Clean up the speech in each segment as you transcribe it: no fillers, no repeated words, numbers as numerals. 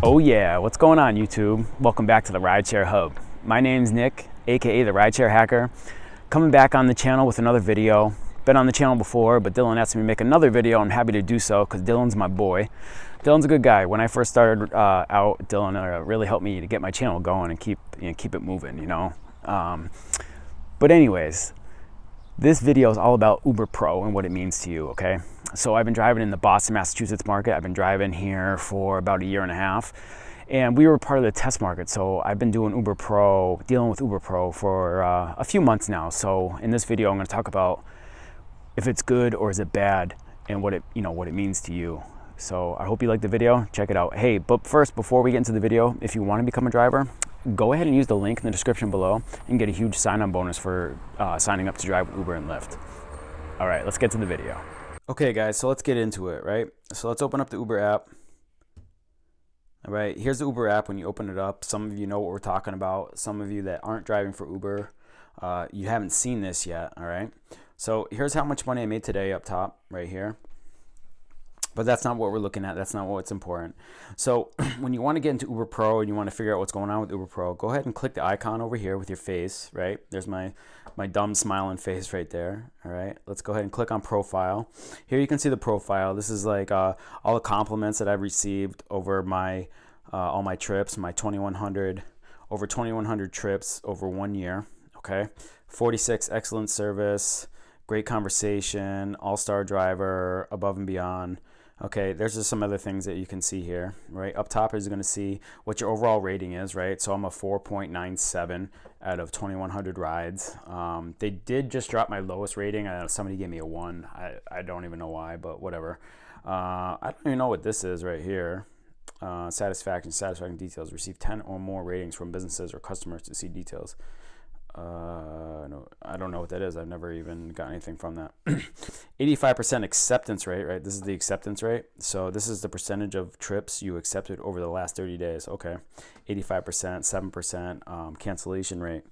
Oh yeah, what's going on YouTube? Welcome back to the Rideshare Hub. My name's Nick, aka the Rideshare Hacker, coming back on the channel with another video. Been on the channel before, but Dylan asked me to make another video. I'm happy to do so because Dylan's my boy. Dylan's a good guy. When I first started out, Dylan really helped me to get my channel going and keep it moving, you know. But anyways, this video is all about Uber Pro and what it means to you, okay? So I've been driving in the Boston, Massachusetts market. I've been driving here for about a year and a half, and we were part of the test market. So I've been doing Uber Pro, dealing with Uber Pro for a few months now. So in this video, I'm going to talk about if it's good or is it bad, and what it means to you. So I hope you like the video. Check it out. Hey, but first, before we get into the video, if you want to become a driver, go ahead and use the link in the description below and get a huge sign-on bonus for signing up to drive with Uber and Lyft. All right, let's get to the video. Okay guys, so let's get into it, right? So let's open up the Uber app. All right, here's the Uber app when you open it up. Some of you know what we're talking about. Some of you that aren't driving for Uber, you haven't seen this yet, all right? So here's how much money I made today up top, right here. But that's not what we're looking at. That's not what's important. So when you want to get into Uber Pro and you want to figure out what's going on with Uber Pro, go ahead and click the icon over here with your face, right? There's my dumb smiling face right there, all right? Let's go ahead and click on Profile. Here you can see the profile. This is like all the compliments that I've received over my all my trips, my over 2,100 trips over 1 year, okay? 46 excellent service, great conversation, all-star driver, above and beyond. Okay, there's just some other things that you can see here, right? Up top is going to see what your overall rating is, right? So I'm a 4.97 out of 2,100 rides. They did just drop my lowest rating. Somebody gave me a 1. I don't even know why, but whatever. I don't even know what this is right here. Satisfaction details. Receive 10 or more ratings from businesses or customers to see details. No, I don't know what that is. I've never even got anything from that. 85% acceptance rate, right? This is the acceptance rate. So this is the percentage of trips you accepted over the last 30 days. Okay. 85%, 7% cancellation rate.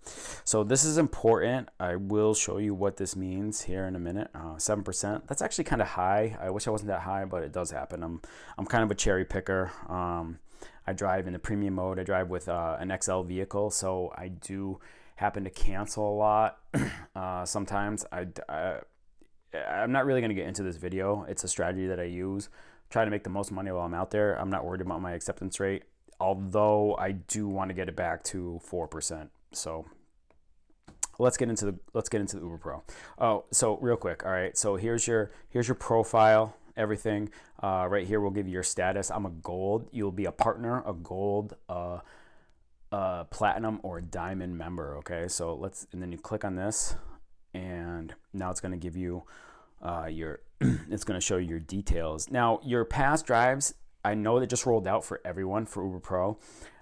So this is important. I will show you what this means here in a minute. 7%. That's actually kind of high. I wish I wasn't that high, but it does happen. I'm kind of a cherry picker. I drive in the premium mode. I drive with an XL vehicle, so I do happen to cancel a lot. Sometimes I'm not really going to get into this video. It's a strategy that I use. Try to make the most money while I'm out there. I'm not worried about my acceptance rate, although I do want to get it back to 4%. So let's get into the Uber Pro. Oh, so real quick. All right. So here's your profile, everything. Right here will give you your status. I'm a gold. You'll be a partner, a gold, platinum or diamond member. Okay, so and then you click on this, and now it's going to give you it's going to show you your details. Now your past drives, I know they just rolled out for everyone for Uber Pro.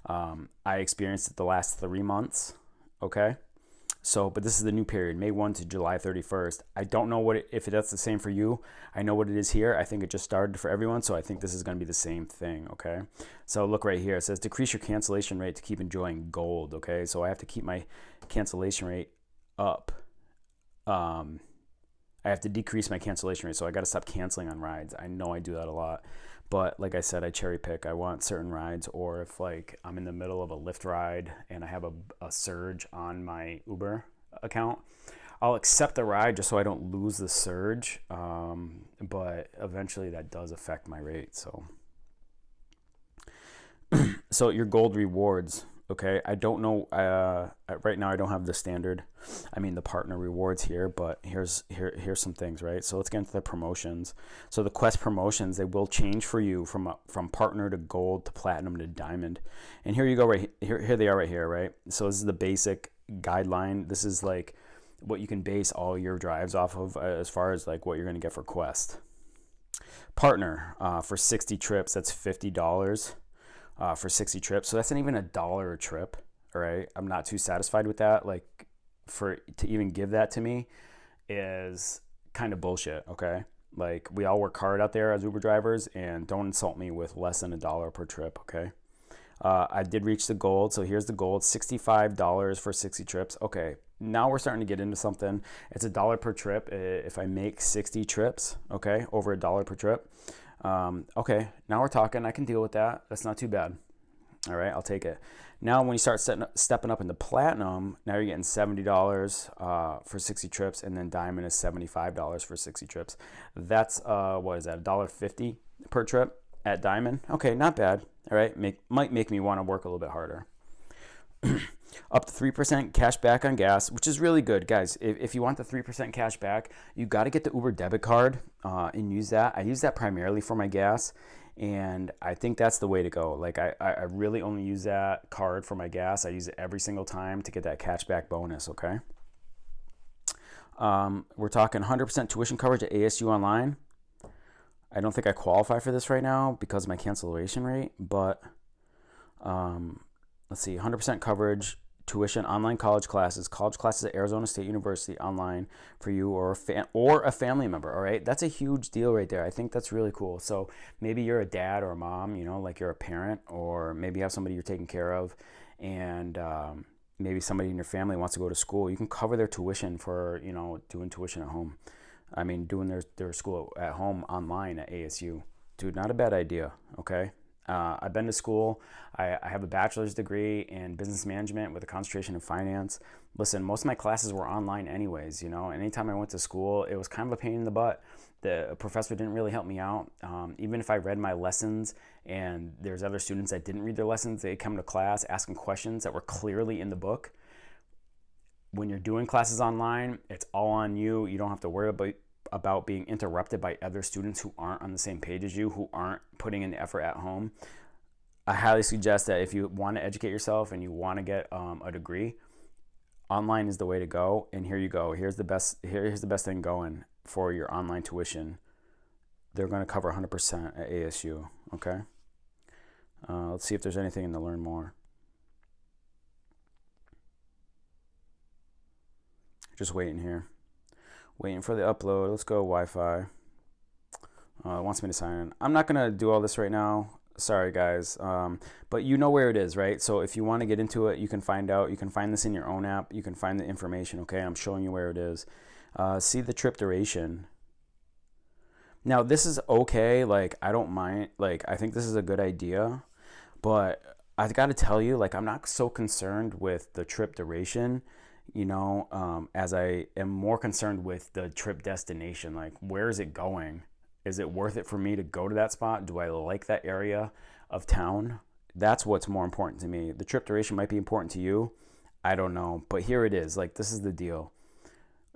I experienced it the last 3 months. Okay, so but this is the new period, May 1 to July 31st. I don't know if that's the same for you. I know what it is here. I think it just started for everyone, so I think this is going to be the same thing. Okay, so look right here. It says decrease your cancellation rate to keep enjoying gold. Okay, so I have to keep my cancellation rate up. I have to decrease my cancellation rate, so I got to stop canceling on rides. I know I do that a lot, but like I said, I cherry pick. I want certain rides, or if like I'm in the middle of a Lyft ride and I have a surge on my Uber account, I'll accept the ride just so I don't lose the surge. But eventually that does affect my rate. So your gold rewards. Okay, I don't know. Right now I don't have the standard. I mean the partner rewards here, but here's some things, right? So let's get into the promotions. So the Quest promotions, they will change for you from partner to gold to platinum to diamond. And here you go, right here. Here they are, right here, right? So this is the basic guideline. This is like what you can base all your drives off of as far as like what you're gonna get for Quest. Partner for 60 trips, that's $50. For 60 trips, so that's not even $1 a trip. All right, I'm not too satisfied with that. Like, to even give that to me is kind of bullshit. Okay, like we all work hard out there as Uber drivers, and don't insult me with less than $1 per trip. Okay, I did reach the gold, so here's the gold: $65 for 60 trips. Okay, now we're starting to get into something. It's $1 per trip if I make 60 trips. Okay, over $1 per trip. Okay, now we're talking. I can deal with that. That's not too bad. All right, I'll take it. Now, when you start stepping up into platinum, now you're getting $70 for 60 trips, and then diamond is $75 for 60 trips. That's what is that? $1.50 per trip at diamond. Okay, not bad. All right, might make me want to work a little bit harder. Up to 3% cash back on gas, which is really good, guys. If you want the 3% cash back, you got to get the Uber debit card and use that. I use that primarily for my gas, and I think that's the way to go. Like I really only use that card for my gas. I use it every single time to get that cash back bonus. Okay. We're talking 100% tuition coverage at ASU online. I don't think I qualify for this right now because of my cancellation rate, but let's see, 100% coverage, tuition, online college classes at Arizona State University online for you or a family member. All right, that's a huge deal right there. I think that's really cool. So maybe you're a dad or a mom, you know, like you're a parent, or maybe you have somebody you're taking care of, and maybe somebody in your family wants to go to school. You can cover their tuition for, you know, doing tuition at home. I mean, doing their school at home online at ASU. Dude, not a bad idea, okay? I've been to school. I have a bachelor's degree in business management with a concentration in finance. Listen, most of my classes were online anyways, you know. Anytime I went to school, it was kind of a pain in the butt. The professor didn't really help me out. Even if I read my lessons and there's other students that didn't read their lessons, they'd come to class asking questions that were clearly in the book. When you're doing classes online, it's all on you. You don't have to worry about being interrupted by other students who aren't on the same page as you, who aren't putting in the effort at home. I highly suggest that if you want to educate yourself and you want to get a degree, online is the way to go. And here you go. Here's the best thing going for your online tuition. They're going to cover 100% at ASU. Okay. Let's see if there's anything in the Learn More. Just waiting here. Waiting for the upload. Let's go Wi-Fi. It wants me to sign in. I'm not going to do all this right now. Sorry, guys. But you know where it is, right? So if you want to get into it, you can find out. You can find this in your own app. You can find the information, okay? I'm showing you where it is. See the trip duration. Now, this is okay. Like, I don't mind. Like, I think this is a good idea. But I've got to tell you, like, I'm not so concerned with the trip duration, you know, as I am more concerned with the trip destination. Like, where is it going? Is it worth it for me to go to that spot? Do I like that area of town? That's what's more important to me. The trip duration might be important to you. I don't know. But here it is. Like, this is the deal.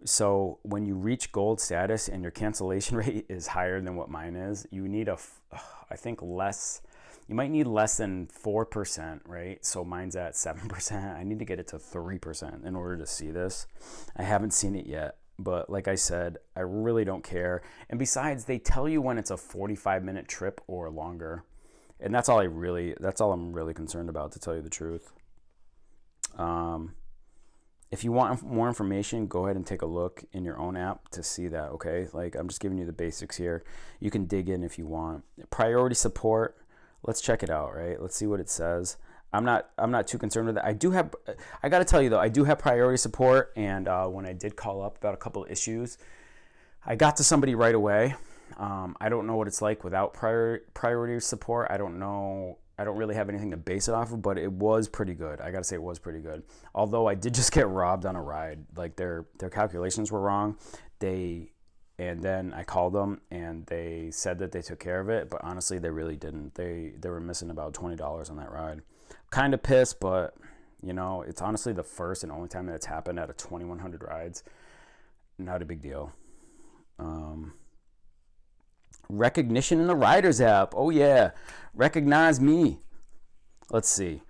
So when you reach gold status and your cancellation rate is higher than what mine is, you need I think less. You might need less than 4%, right? So mine's at 7%. I need to get it to 3% in order to see this. I haven't seen it yet, but like I said, I really don't care. And besides, they tell you when it's a 45-minute trip or longer. And that's all I'm really concerned about, to tell you the truth. If you want more information, go ahead and take a look in your own app to see that, okay? Like, I'm just giving you the basics here. You can dig in if you want. Priority support. Let's check it out, right? Let's see what it says. I'm not too concerned with it. I got to tell you though, I do have priority support, and when I did call up about a couple of issues, I got to somebody right away. I don't know what it's like without priority support. I don't know. I don't really have anything to base it off of, but it was pretty good. I got to say it was pretty good. Although I did just get robbed on a ride. Like, their calculations were wrong. And then I called them and they said that they took care of it, but honestly, they really didn't. They were missing about $20 on that ride. Kind of pissed, but you know, it's honestly the first and only time that it's happened out of 2,100 rides. Not a big deal. Recognition in the Riders app. Oh yeah, recognize me. Let's see.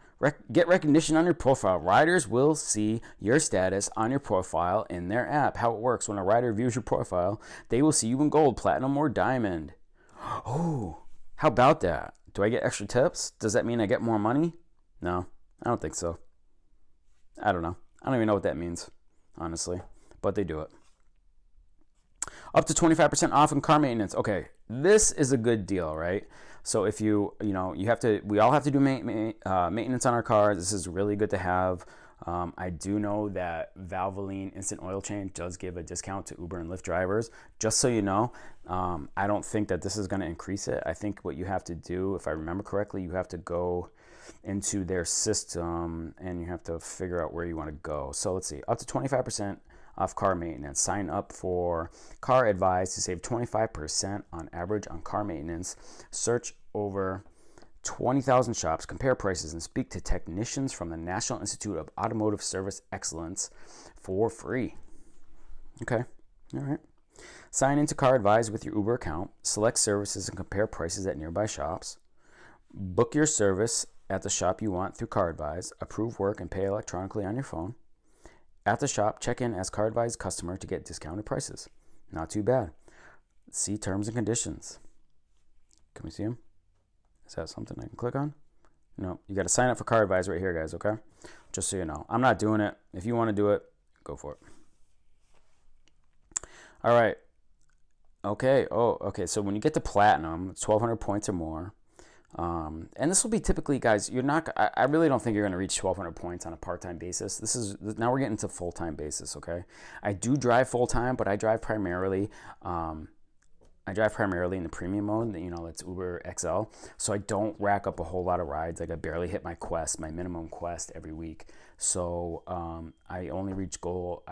Get recognition on your profile. Riders will see your status on your profile in their app. How it works: when a rider views your profile, they will see you in gold, platinum, or diamond. Oh, how about that? Do I get extra tips? Does that mean I get more money? No, I don't think so. I don't know. I don't even know what that means, honestly, but they do it. Up to 25% off in car maintenance. Okay, this is a good deal, right? So if we all have to do maintenance on our cars. This is really good to have. I do know that Valvoline Instant Oil Change does give a discount to Uber and Lyft drivers. Just so you know, I don't think that this is going to increase it. I think what you have to do, if I remember correctly, you have to go into their system and you have to figure out where you want to go. So let's see, up to 25% off car maintenance. Sign up for Car Advice to save 25% on average on car maintenance. Search over 20,000 shops, compare prices, and speak to technicians from the National Institute of Automotive Service Excellence for free. Okay, all right. Sign into Car Advice with your Uber account. Select services and compare prices at nearby shops. Book your service at the shop you want through Car Advice. Approve work and pay electronically on your phone. At the shop, check in as Car Advice customer to get discounted prices. Not too bad. See terms and conditions. Can we see them? Is that something I can click on? No, you got to sign up for Car Advice right here, guys, okay? Just so you know. I'm not doing it. If you want to do it, go for it. All right. Okay. Oh, okay. So when you get to Platinum, it's 1,200 points or more. And this will be typically, guys, you're not, I really don't think you're going to reach 1,200 points on a part-time basis. Now we're getting to full-time basis, okay? I do drive full-time, but I drive primarily in the premium mode, you know, that's Uber XL. So I don't rack up a whole lot of rides. Like I barely hit my quest, my minimum quest every week. So I only reached goal.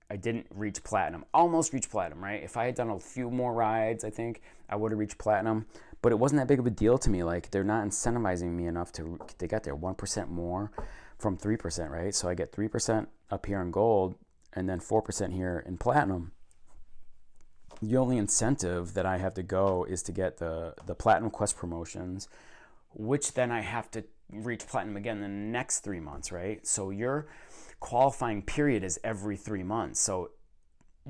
I didn't reach Platinum, almost reached Platinum, right? If I had done a few more rides, I think I would have reached Platinum, but it wasn't that big of a deal to me. Like they're not incentivizing me enough they got their 1% more from 3%, right? So I get 3% up here in gold and then 4% here in Platinum. The only incentive that I have to go is to get the Platinum Quest promotions, which then I have to reach Platinum again in the next 3 months, right? So your qualifying period is every 3 months. So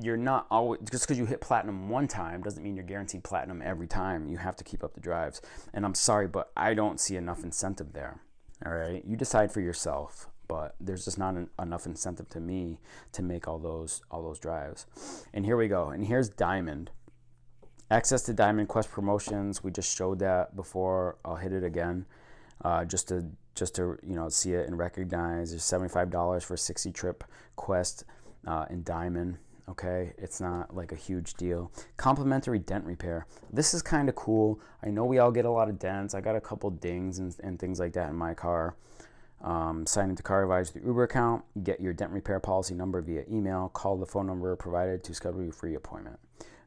you're not always, just because you hit Platinum one time doesn't mean you're guaranteed Platinum every time. You have to keep up the drives. And I'm sorry, but I don't see enough incentive there. All right, you decide for yourself. But there's just not enough incentive to me to make all those drives. And here we go. And here's Diamond. Access to Diamond Quest promotions. We just showed that before. I'll hit it again, just to you know, see it and recognize. There's $75 for a 60 trip quest in Diamond. Okay, it's not like a huge deal. Complimentary dent repair. This is kind of cool. I know we all get a lot of dents. I got a couple dings and things like that in my car. Sign into Car Advice with your Uber account, get your dent repair policy number via email, call the phone number provided to schedule your free appointment.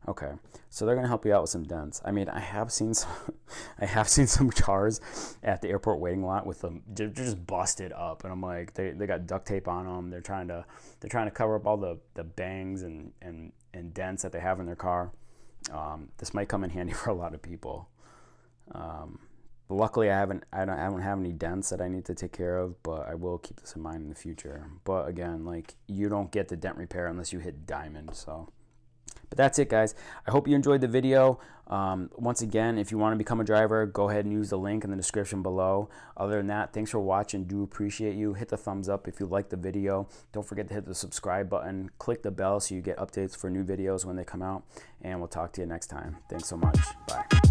Okay, so they're gonna help you out with some dents. I mean, I have seen some cars at the airport waiting lot with them, they're just busted up, and I'm like, they got duct tape on them. They're trying to cover up all the bangs and dents that they have in their car. This might come in handy for a lot of people. Luckily, I don't have any dents that I need to take care of, but I will keep this in mind in the future. But again, like, you don't get the dent repair unless you hit Diamond. So, but that's it, guys. I hope you enjoyed the video. Once again, if you want to become a driver, go ahead and use the link in the description below. Other than that, thanks for watching. Do appreciate you. Hit the thumbs up if you like the video. Don't forget to hit the subscribe button. Click the bell so you get updates for new videos when they come out. And we'll talk to you next time. Thanks so much. Bye.